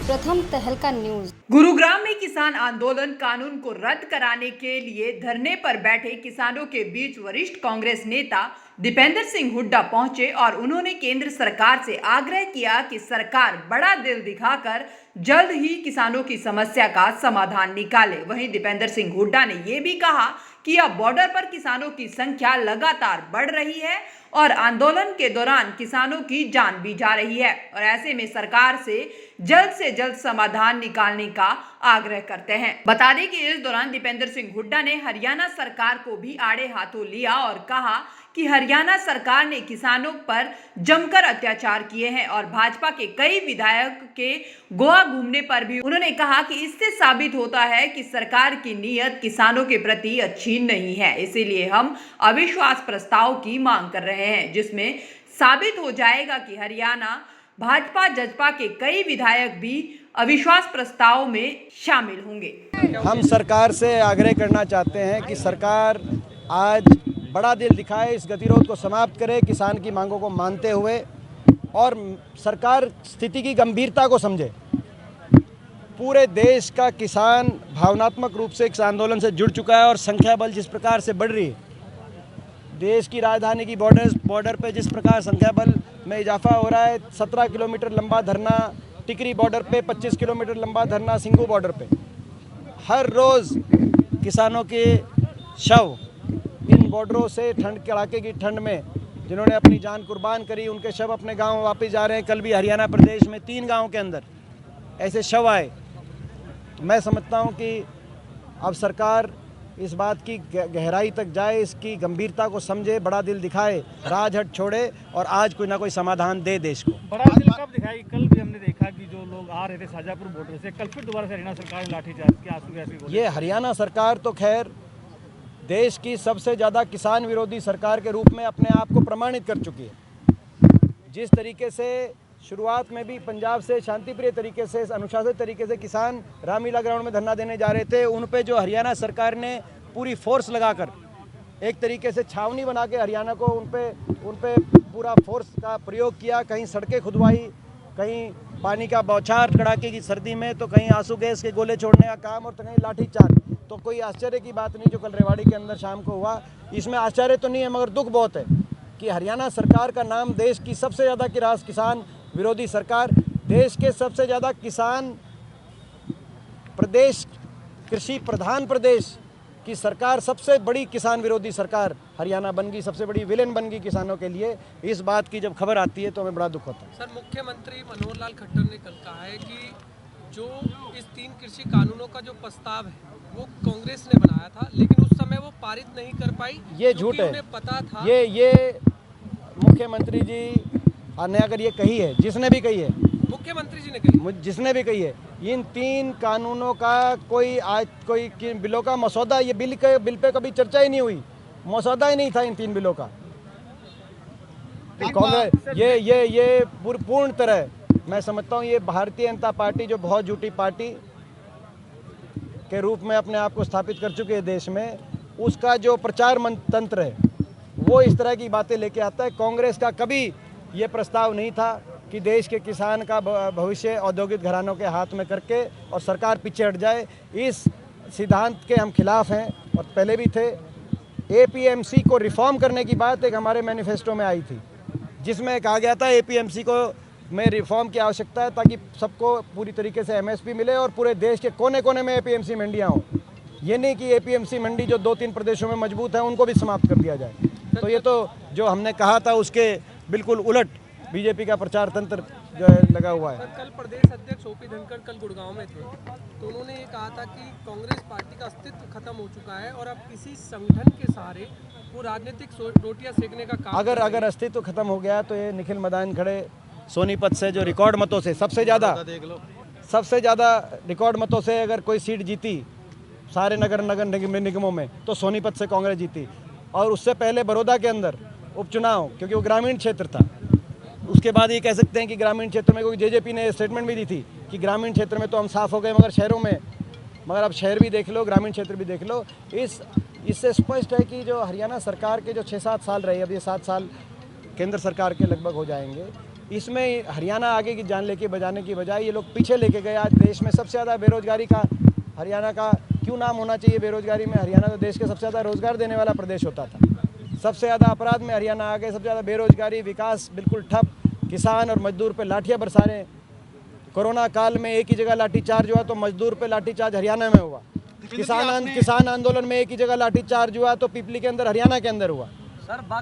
प्रथम तहलका न्यूज। गुरुग्राम में किसान आंदोलन कानून को रद्द कराने के लिए धरने पर बैठे किसानों के बीच वरिष्ठ कांग्रेस नेता दीपेंद्र सिंह हुड्डा पहुंचे और उन्होंने केंद्र सरकार से आग्रह किया कि सरकार बड़ा दिल दिखाकर जल्द ही किसानों की समस्या का समाधान निकाले। वहीं दीपेंद्र सिंह हुड्डा ने यह भी कहा कि अब बॉर्डर पर किसानों की संख्या लगातार बढ़ रही है और आंदोलन के दौरान किसानों की जान भी जा रही है और ऐसे में सरकार से जल्द समाधान निकालने का आग्रह करते हैं। बता दें कि इस दौरान दीपेंद्र सिंह हुड्डा ने हरियाणा सरकार को भी आड़े हाथों लिया और कहा कि हरियाणा सरकार ने किसानों पर जमकर अत्याचार किए हैं और भाजपा के कई विधायक के गोवा घूमने पर भी उन्होंने कहा कि इससे साबित होता है कि सरकार की नीयत किसानों के प्रति अच्छी नहीं है। इसीलिए हम अविश्वास प्रस्ताव की मांग कर रहे हैं, जिसमें साबित हो जाएगा कि हरियाणा भाजपा जजपा के कई विधायक भी अविश्वास प्रस्ताव में शामिल होंगे। हम सरकार से आग्रह करना चाहते हैं कि सरकार आज बड़ा दिल दिखाए, इस गतिरोध को समाप्त करे, किसान की मांगों को मानते हुए, और सरकार स्थिति की गंभीरता को समझे। पूरे देश का किसान भावनात्मक रूप से इस आंदोलन से जुड़ चुका है और संख्या बल जिस प्रकार से बढ़ रही है, देश की राजधानी की बॉर्डर पे जिस प्रकार संख्या बल में इजाफा हो रहा है, 17 किलोमीटर लंबा धरना टिकरी बॉर्डर पे, 25 किलोमीटर लंबा धरना सिंगू बॉर्डर पे, हर रोज़ किसानों के शव इन बॉर्डरों से ठंड कड़ाके की ठंड में जिन्होंने अपनी जान कुर्बान करी, उनके शव अपने गांव वापस जा रहे हैं। कल भी हरियाणा प्रदेश में 3 गाँव के अंदर ऐसे शव आए। मैं समझता हूं कि अब सरकार इस बात की गहराई तक जाए, इसकी गंभीरता को समझे, बड़ा दिल दिखाए, राजहट छोड़े और आज कोई ना कोई समाधान दे देश को। बड़ा दिल कब दिखाई? कल भी हमने देखा कि जो लोग आ रहे थे शाजापुर बॉर्डर से, कल फिर दोबारा से हरियाणा सरकार ने लाठीचार्ज किया, आंसू गैस भी बोले। ये हरियाणा सरकार तो खैर देश की सबसे ज़्यादा किसान विरोधी सरकार के रूप में अपने आप को प्रमाणित कर चुकी है। जिस तरीके से शुरुआत में भी पंजाब से शांतिप्रिय तरीके से, अनुशासित तरीके से किसान रामलीला ग्राउंड में धरना देने जा रहे थे, उन पे जो हरियाणा सरकार ने पूरी फोर्स लगाकर एक तरीके से छावनी बना के हरियाणा को उन पे पूरा फोर्स का प्रयोग किया। कहीं सड़कें खुदवाई, कहीं पानी का बौछार कड़ाके की सर्दी में, तो कहीं आंसू गैस के गोले छोड़ने का काम, और तो कहीं लाठीचार्ज। तो कोई आश्चर्य की बात नहीं जो कल रेवाड़ी के अंदर शाम को हुआ। इसमें आश्चर्य तो नहीं है, मगर दुख बहुत है कि हरियाणा सरकार का नाम देश की सबसे ज़्यादा किसान विरोधी सरकार, देश के सबसे ज़्यादा किसान प्रदेश, कृषि प्रधान प्रदेश की सरकार, सबसे बड़ी किसान विरोधी सरकार हरियाणा बन गई, सबसे बड़ी विलेन बन गई किसानों के लिए। इस बात की जब खबर आती है तो हमें बड़ा दुख होता है। सर, मुख्यमंत्री मनोहर लाल खट्टर ने कल कहा है कि जो इस 3 कृषि कानूनों का जो प्रस्ताव है वो कांग्रेस ने बनाया था, लेकिन उस समय वो पारित नहीं कर पाई। ये झूठ है, उन्हें पता था। ये मुख्यमंत्री जी ने अगर ये कही है, जिसने भी कही है, मुख्यमंत्री जी ने कही, जिसने भी कही है, इन 3 कानूनों का कोई बिलों का मसौदा, ये बिल पे कभी चर्चा ही नहीं हुई, मसौदा ही नहीं था इन 3 बिलों का। कांग्रेस ये पूर्ण तरह, मैं समझता हूँ ये भारतीय जनता पार्टी जो बहुत झूठी पार्टी के रूप में अपने आप को स्थापित कर चुके हैं देश में, उसका जो प्रचार तंत्र है वो इस तरह की बातें लेके आता है। कांग्रेस का कभी ये प्रस्ताव नहीं था कि देश के किसान का भविष्य औद्योगिक घरानों के हाथ में करके और सरकार पीछे हट जाए। इस सिद्धांत के हम खिलाफ हैं और पहले भी थे। एपीएमसी को रिफॉर्म करने की बात एक हमारे मैनिफेस्टो में आई थी, जिसमें कहा गया था एपीएमसी को में रिफॉर्म की आवश्यकता है ताकि सबको पूरी तरीके से एमएसपी मिले और पूरे देश के कोने कोने में एपीएमसी मंडियाँ हों। ये नहीं कि एपीएमसी मंडी जो 2-3 प्रदेशों में मजबूत है उनको भी समाप्त कर दिया जाए। तो ये तो जो हमने कहा था उसके बिल्कुल उलट बीजेपी का प्रचार तंत्र जो है लगा हुआ है। कल प्रदेश अध्यक्ष ओपी धनखड़ कल गुड़गांव में थे, तो उन्होंने ये कहा था कि कांग्रेस पार्टी का अस्तित्व खत्म हो चुका है और अब किसी संगठन के सहारे वो राजनीतिक रोटियां सेकने का काम। अगर अस्तित्व खत्म हो गया तो ये निखिल मदान खड़े सोनीपत से जो रिकॉर्ड मतों से सबसे ज़्यादा रिकॉर्ड मतों से अगर कोई सीट जीती सारे नगर निगमों में, तो सोनीपत से कांग्रेस जीती। और उससे पहले बड़ौदा के अंदर उपचुनाव, क्योंकि वो ग्रामीण क्षेत्र था, उसके बाद ये कह सकते हैं कि ग्रामीण क्षेत्र में, क्योंकि जेजेपी ने स्टेटमेंट भी दी थी कि ग्रामीण क्षेत्र में तो हम साफ हो गए, मगर शहरों में, मगर अब शहर भी देख लो, ग्रामीण क्षेत्र भी देख लो। इससे स्पष्ट है कि जो हरियाणा सरकार के जो 6-7 साल रहे, अब ये 7 साल केंद्र सरकार के लगभग हो जाएंगे, इसमें हरियाणा आगे की जान लेके बजाने की बजाय ये लोग पीछे लेके गए। आज देश में सबसे ज़्यादा बेरोजगारी का हरियाणा का क्यों नाम होना चाहिए बेरोजगारी में? हरियाणा तो देश के सबसे ज़्यादा रोजगार देने वाला प्रदेश होता था। सबसे ज़्यादा अपराध में हरियाणा आ गए, सबसे ज़्यादा बेरोजगारी, विकास बिल्कुल ठप, किसान और मजदूर पे लाठियाँ बरसा रहे हैं। कोरोना काल में एक ही जगह लाठीचार्ज हुआ तो मजदूर पे लाठीचार्ज हरियाणा में हुआ। किसान आंदोलन में एक ही जगह लाठीचार्ज हुआ तो पिपली के अंदर, हरियाणा के अंदर हुआ।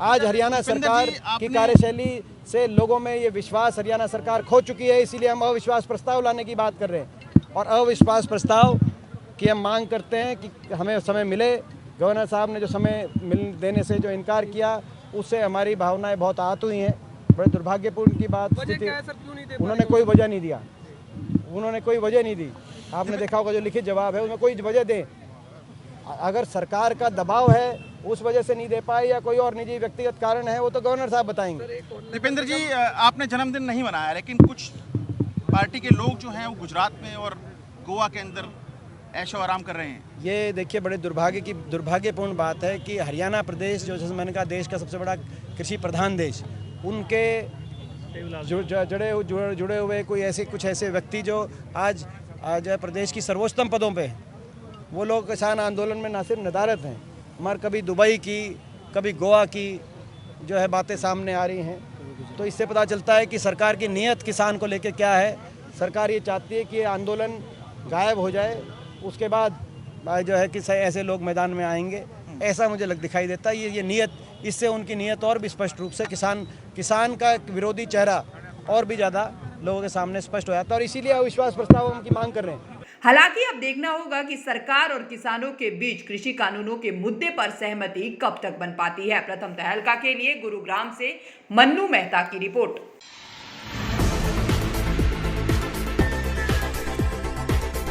आज हरियाणा सरकार की कार्यशैली से लोगों में ये विश्वास हरियाणा सरकार खो चुकी है, इसीलिए हम अविश्वास प्रस्ताव लाने की बात कर रहे हैं। और अविश्वास प्रस्ताव की हम मांग करते हैं कि हमें समय मिले। गवर्नर साहब ने जो समय देने से जो इनकार किया, उससे हमारी भावनाएं बहुत आहत हुई हैं। बड़े दुर्भाग्यपूर्ण की बात वजह स्थिति, क्या है सर, क्यों नहीं दे उन्होंने कोई वजह नहीं दिया। उन्होंने कोई वजह नहीं दी। आपने देखा होगा जो लिखित जवाब है उसमें कोई वजह दें। अगर सरकार का दबाव है उस वजह से नहीं दे पाए या कोई और निजी व्यक्तिगत कारण है, वो तो गवर्नर साहब बताएंगे। दीपेंद्र जी, आपने जन्मदिन नहीं मनाया, लेकिन कुछ पार्टी के लोग जो हैं वो गुजरात में और गोवा के अंदर ऐशो आराम कर रहे हैं। ये देखिए बड़े दुर्भाग्यपूर्ण बात है कि हरियाणा प्रदेश जो, जैसे मैंने कहा, देश का सबसे बड़ा कृषि प्रधान देश, उनके जुड़े हुए कुछ ऐसे व्यक्ति जो आज प्रदेश की सर्वोच्चतम पदों पे हैं, वो लोग किसान आंदोलन में ना सिर्फ नदारत हैं, मगर कभी दुबई की, कभी गोवा की जो है बातें सामने आ रही हैं। तो इससे पता चलता है कि सरकार की नीयत किसान को लेकर क्या है। सरकार ये चाहती है कि ये आंदोलन गायब हो जाए, उसके बाद जो है कि ऐसे लोग मैदान में आएंगे, ऐसा मुझे दिखाई देता है। ये नीयत, इससे उनकी नीयत और भी स्पष्ट रूप से किसान का विरोधी चेहरा और भी ज़्यादा लोगों के सामने स्पष्ट हो जाता है, और इसीलिए अविश्वास प्रस्ताव हम की मांग कर रहे हैं। हालांकि अब देखना होगा कि सरकार और किसानों के बीच कृषि कानूनों के मुद्दे पर सहमति कब तक बन पाती है। प्रथम तहलका के लिए गुरुग्राम से मन्नू मेहता की रिपोर्ट।